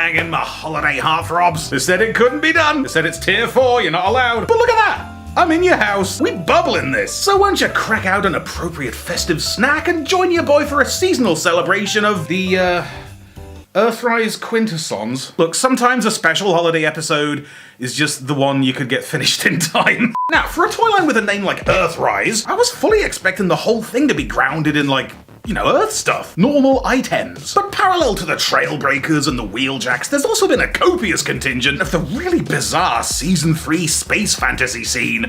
hanging, my holiday heartthrobs. They said it couldn't be done. They said it's tier 4, you're not allowed. But look at that. I'm in your house. We bubble in this. So why don't you crack out an appropriate festive snack and join your boy for a seasonal celebration of the, Earthrise Quintessons. Look, sometimes a special holiday episode is just the one you could get finished in time. Now, for a toy line with a name like Earthrise, I was fully expecting the whole thing to be grounded in, like, you know, Earth stuff. Normal items. But parallel to the Trailbreakers and the Wheeljacks, there's also been a copious contingent of the really bizarre Season 3 space fantasy scene.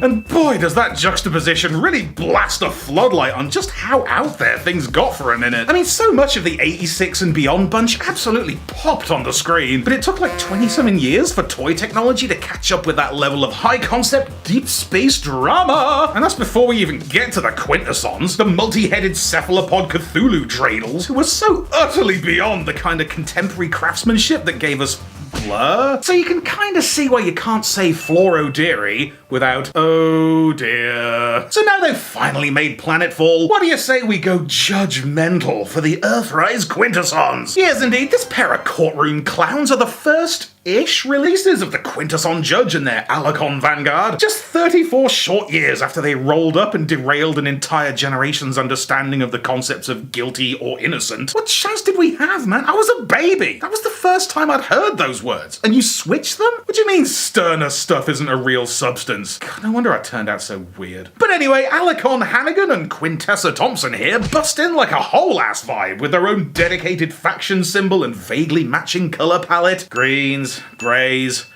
And boy, does that juxtaposition really blast a floodlight on just how out there things got for a minute. I mean, so much of the 86 and beyond bunch absolutely popped on the screen, but it took like 20-something years for toy technology to catch up with that level of high-concept, deep space drama. And that's before we even get to the Quintessons, the multi-headed cephalopod Cthulhu dreidels, who were so utterly beyond the kind of contemporary craftsmanship that gave us Blur. So you can kind of see why you can't say Floro Deary without oh dear. So now they've finally made Planetfall, what do you say we go judgmental for the Earthrise Quintessons? Yes indeed, this pair of courtroom clowns are the first-ish releases of the Quintesson Judge and their Alicon vanguard, just 34 short years after they rolled up and derailed an entire generation's understanding of the concepts of guilty or innocent. What chance did we have, man? I was a baby. That was the first time I'd heard those words. And you switched them? What do you mean sterner stuff isn't a real substance? God, no wonder I turned out so weird. But anyway, Alicon Hannigan and Quintessa Thompson here bust in like a whole ass vibe with their own dedicated faction symbol and vaguely matching colour palette. Greens, greys,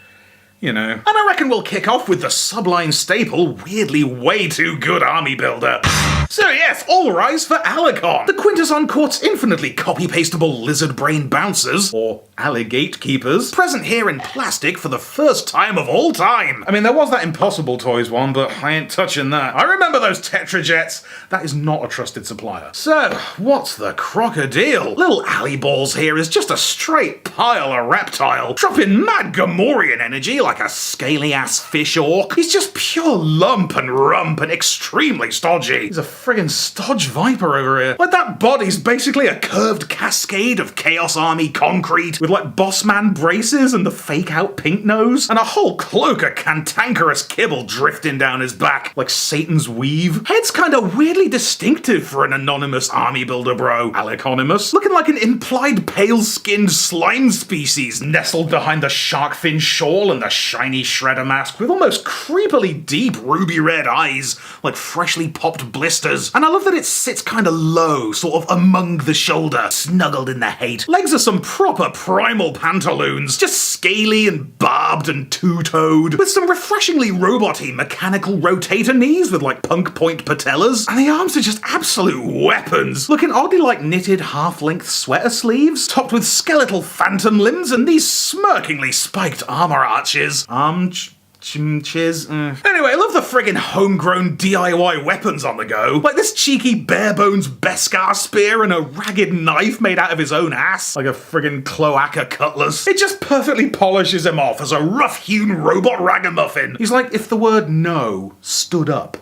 you know. And I reckon we'll kick off with the Sublime staple, weirdly way too good army builder. So yes, all rise for Alicon. The Quintesson Court's infinitely copy-pastable lizard brain bouncers, or alligate keepers, present here in plastic for the first time of all time. I mean, there was that Impossible Toys one, but I ain't touching that. I remember those Tetrajets. That is not a trusted supplier. So, what's the crocodile? Little Alley Balls here is just a straight pile of reptile, dropping mad Gamorrean energy like a scaly-ass fish orc. He's just pure lump and rump and extremely stodgy. He's a friggin' stodge viper over here. Like, that body's basically a curved cascade of Chaos Army concrete with like boss man braces and the fake out pink nose and a whole cloak of cantankerous kibble drifting down his back like Satan's weave. Head's kinda weirdly distinctive for an anonymous army builder bro. Aliconymous. Looking like an implied pale-skinned slime species nestled behind the shark fin shawl and the shiny shredder mask with almost creepily deep ruby red eyes like freshly popped blisters. And I love that it sits kinda low, sort of among the shoulder, snuggled in the hate. Legs are some proper primal pantaloons, just scaly and barbed and two-toed, with some refreshingly robot-y mechanical rotator knees with like punk point patellas. And the arms are just absolute weapons, looking oddly like knitted half-length sweater sleeves, topped with skeletal phantom limbs and these smirkingly spiked armor arches. Anyway, I love the friggin' homegrown DIY weapons on the go. Like this cheeky bare bones Beskar spear and a ragged knife made out of his own ass. Like a friggin' cloaca cutlass. It just perfectly polishes him off as a rough-hewn robot ragamuffin. He's like if the word no stood up.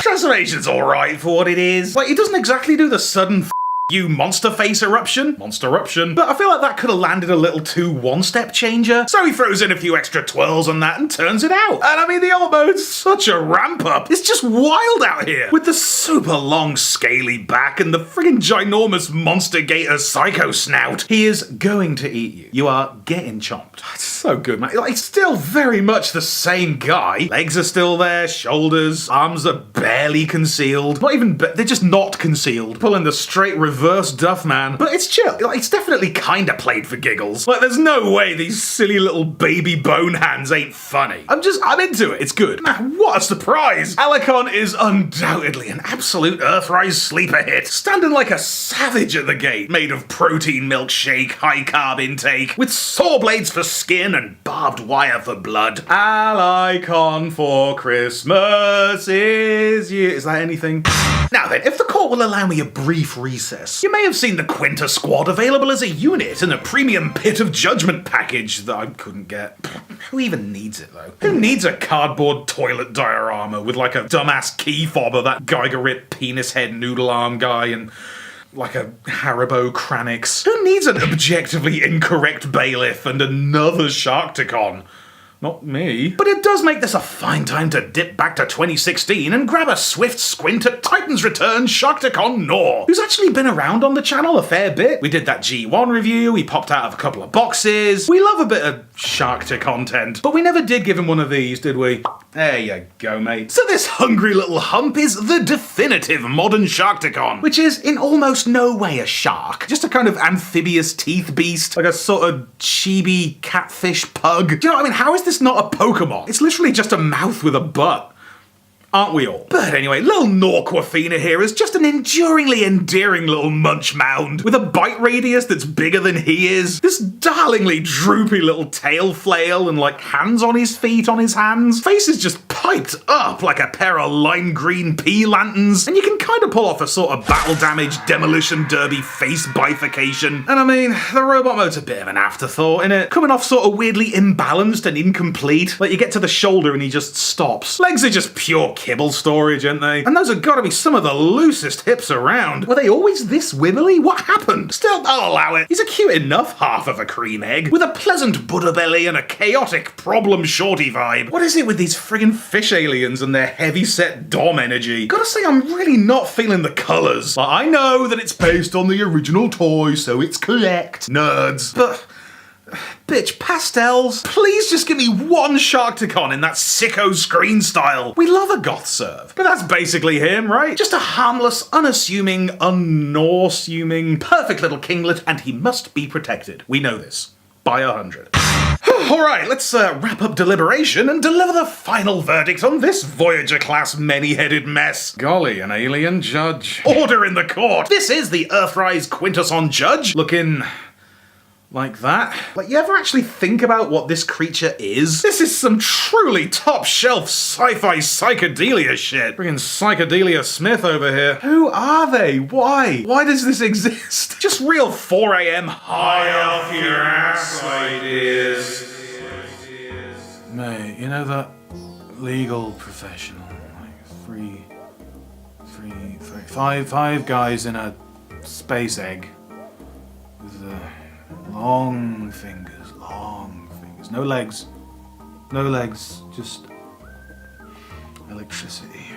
Transformation's alright for what it is. Like, it doesn't exactly do the sudden you monster face eruption, but I feel like that could have landed a little too one-step changer, so he throws in a few extra twirls on that and turns it out. And I mean, the alt mode's such a ramp-up. It's just wild out here, with the super long scaly back and the friggin' ginormous monster gator psycho snout. He is going to eat you. You are getting chomped. It's so good, man. It's still very much the same guy. Legs are still there, shoulders, arms are barely concealed. Not even, they're just not concealed. Pulling the straight reverse duff, man. But it's chill. Like, it's definitely kinda played for giggles. Like, there's no way these silly little baby bone hands ain't funny. I'm into it. It's good. Man, what a surprise. Alicon is undoubtedly an absolute Earthrise sleeper hit. Standing like a savage at the gate, made of protein milkshake, high carb intake, with saw blades for skin and barbed wire for blood. Alicon for Christmas is you. Is that anything? Now then, if the court will allow me a brief recess, you may have seen the Quinta Squad available as a unit in a premium Pit of Judgment package that I couldn't get. Who even needs it, though? Who needs a cardboard toilet diorama with like a dumbass key fob of that Geiger Rip penis head noodle arm guy and like a Haribo Kranix? Who needs an objectively incorrect bailiff and another Sharkticon? Not me. But it does make this a fine time to dip back to 2016 and grab a swift squint at Titan's Return Sharkticon Gnaw, who's actually been around on the channel a fair bit. We did that G1 review, we popped out of a couple of boxes. We love a bit of Sharkta content, but we never did give him one of these, did we? There you go, mate. So this hungry little hump is the definitive modern Sharkticon, which is in almost no way a shark, just a kind of amphibious teeth beast, like a sort of chibi catfish pug. Do you know what I mean? How is this not a Pokemon? It's literally just a mouth with a butt. Aren't we all? But anyway, little Norquafina here is just an enduringly endearing little munch mound with a bite radius that's bigger than he is. This darlingly droopy little tail flail and like hands on his feet on his hands. Face is just piped up like a pair of lime green pea lanterns. And you can kind of pull off a sort of battle damage demolition derby face bifurcation. And I mean, the robot mode's a bit of an afterthought, innit? Coming off sort of weirdly imbalanced and incomplete. Like you get to the shoulder and he just stops. Legs are just pure kibble storage, aren't they? And those have got to be some of the loosest hips around. Were they always this wibbly? What happened? Still, I'll allow it. He's a cute enough half of a cream egg, with a pleasant Buddha belly and a chaotic problem shorty vibe. What is it with these friggin' fish aliens and their heavy-set dom energy? Gotta say, I'm really not feeling the colours. Like, I know that it's based on the original toy, so it's correct. Nerds. But bitch, pastels? Please just give me one Sharkticon in that sicko screen style. We love a goth serve. But that's basically him, right? Just a harmless, unassuming, unnorsuming, perfect little kinglet, and he must be protected. We know this. By 100. Alright, let's wrap up deliberation and deliver the final verdict on this Voyager-class many-headed mess. Golly, an alien judge. Order in the court! This is the Earthrise Quintesson Judge, looking like that. Like, you ever actually think about what this creature is? This is some truly top-shelf sci-fi psychedelia shit. Friggin' Psychedelia Smith over here. Who are they? Why? Why does this exist? Just real 4 a.m. high off your ass ideas. Mate, you know that legal professional, like five guys in a space egg with long fingers. No legs, just electricity.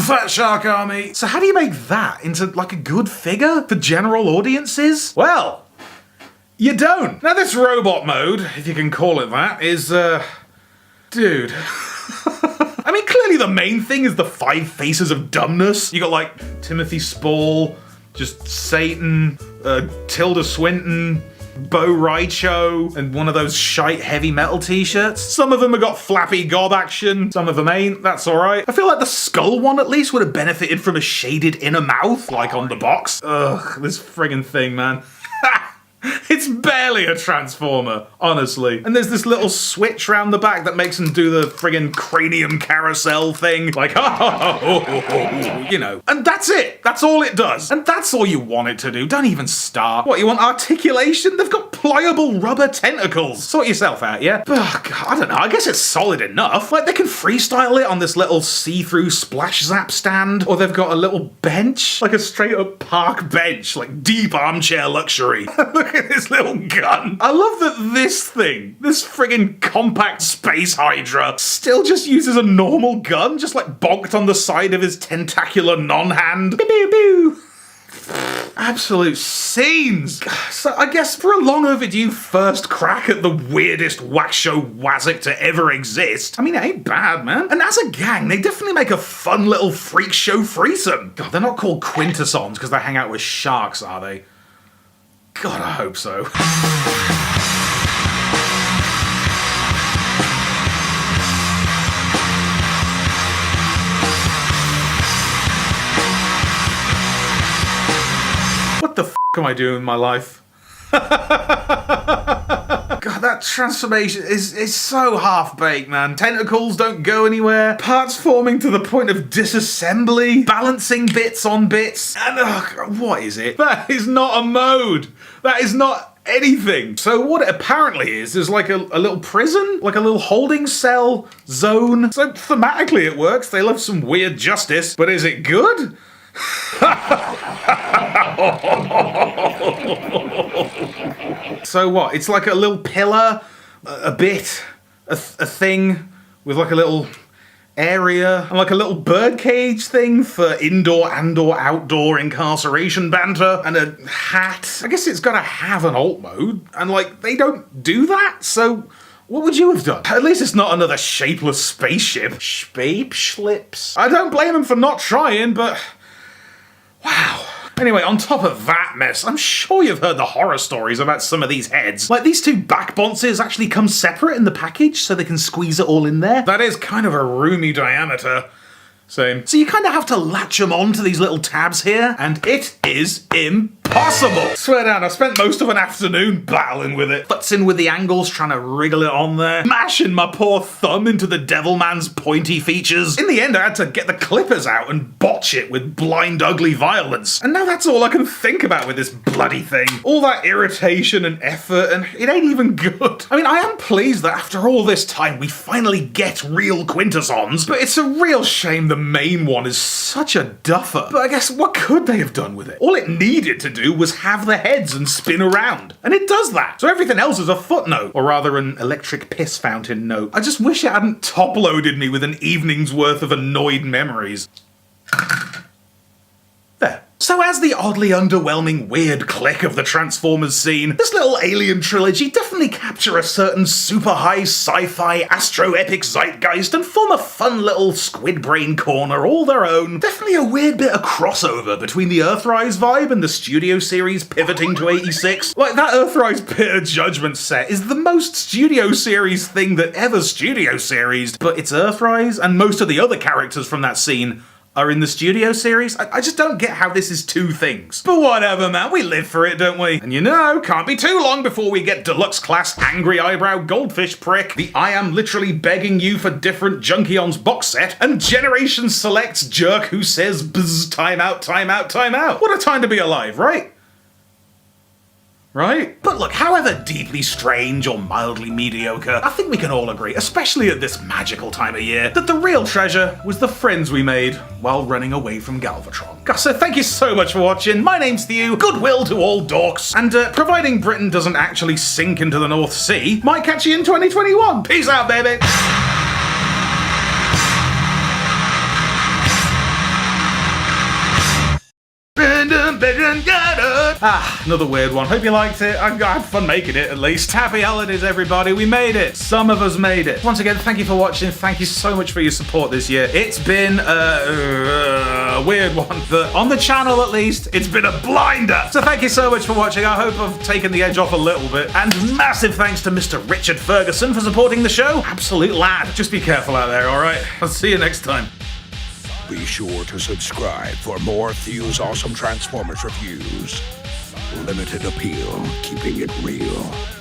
Fat Shark Army. So how do you make that into like a good figure for general audiences? Well, you don't. Now this robot mode, if you can call it that, is, dude. I mean, clearly the main thing is the 5 faces of dumbness. You got like Timothy Spall, just Satan, Tilda Swinton, Bo Raicho, and one of those shite heavy metal t-shirts. Some of them have got flappy gob action, some of them ain't, that's alright. I feel like the skull one at least would have benefited from a shaded inner mouth, like on the box. Ugh, this friggin' thing, man. It's barely a transformer, honestly. And there's this little switch around the back that makes him do the friggin' cranium carousel thing. Like, you know. And that's it. That's all it does. And that's all you want it to do. Don't even start. What, you want articulation? They've got pliable rubber tentacles. Sort yourself out, yeah? Ugh, God, I don't know. I guess it's solid enough. Like, they can freestyle it on this little see-through splash zap stand. Or they've got a little bench. Like a straight-up park bench. Like, deep armchair luxury. Look at this little gun. I love that this thing, this friggin' compact space hydra, still just uses a normal gun, just like bonked on the side of his tentacular non-hand. Pew pew pew. Absolute scenes. So I guess for a long overdue first crack at the weirdest Waxshow Wazik to ever exist, I mean, it ain't bad, man. And as a gang, they definitely make a fun little freak show threesome. God, they're not called Quintessons because they hang out with sharks, are they? God, I hope so. What the f am I doing with my life? That transformation is so half-baked, man. Tentacles don't go anywhere. Parts forming to the point of disassembly. Balancing bits on bits. And what is it? That is not a mode. That is not anything. So what it apparently is like a little prison, like a little holding cell zone. So thematically it works. They love some weird justice, but is it good? So what? It's like a little pillar, a bit, a thing with like a little area and like a little birdcage thing for indoor and/or outdoor incarceration banter, and a hat. I guess it's gotta have an alt mode, and like they don't do that, so what would you have done? At least it's not another shapeless spaceship. Spaceships. I don't blame them for not trying, but wow. Anyway, on top of that mess, I'm sure you've heard the horror stories about some of these heads. Like, these two back bonces actually come separate in the package, so they can squeeze it all in there. That is kind of a roomy diameter. Same. So you kind of have to latch them onto these little tabs here, and it is impossible. Swear down, I spent most of an afternoon battling with it. Futzing with the angles, trying to wriggle it on there. Mashing my poor thumb into the Devilman's pointy features. In the end, I had to get the clippers out and botch it with blind, ugly violence. And now that's all I can think about with this bloody thing. All that irritation and effort, and it ain't even good. I mean, I am pleased that after all this time, we finally get real Quintessons, but it's a real shame the main one is such a duffer. But I guess what could they have done with it? All it needed to do was have the heads and spin around. And it does that. So everything else is a footnote, or rather an electric piss fountain note. I just wish it hadn't top-loaded me with an evening's worth of annoyed memories. There. So as the oddly underwhelming weird click of the Transformers scene, this little Alien trilogy definitely capture a certain super high sci-fi astro-epic zeitgeist and form a fun little squid brain corner all their own. Definitely a weird bit of crossover between the Earthrise vibe and the Studio Series pivoting to 86. Like, that Earthrise Pit of Judgment set is the most Studio Series thing that ever Studio Series'd, but it's Earthrise, and most of the other characters from that scene are in the Studio Series. I just don't get how this is two things. But whatever, man, we live for it, don't we? And you know, can't be too long before we get deluxe class angry eyebrow goldfish prick, the I am literally begging you for different Junkions box set, and Generation Selects jerk who says bzz, time out, time out, time out. What a time to be alive, right? Right? But look, however deeply strange or mildly mediocre, I think we can all agree, especially at this magical time of year, that the real treasure was the friends we made while running away from Galvatron. Gosh, so thank you so much for watching. My name's Thew, goodwill to all dorks, and providing Britain doesn't actually sink into the North Sea, might catch you in 2021. Peace out, baby! Another weird one. Hope you liked it. I had fun making it, at least. Happy holidays, everybody. We made it. Some of us made it. Once again, thank you for watching. Thank you so much for your support this year. It's been a weird one, but on the channel, at least, it's been a blinder. So thank you so much for watching. I hope I've taken the edge off a little bit. And massive thanks to Mr. Richard Ferguson for supporting the show. Absolute lad. Just be careful out there, all right? I'll see you next time. Be sure to subscribe for more Thew's awesome Transformers reviews. Limited appeal, keeping it real.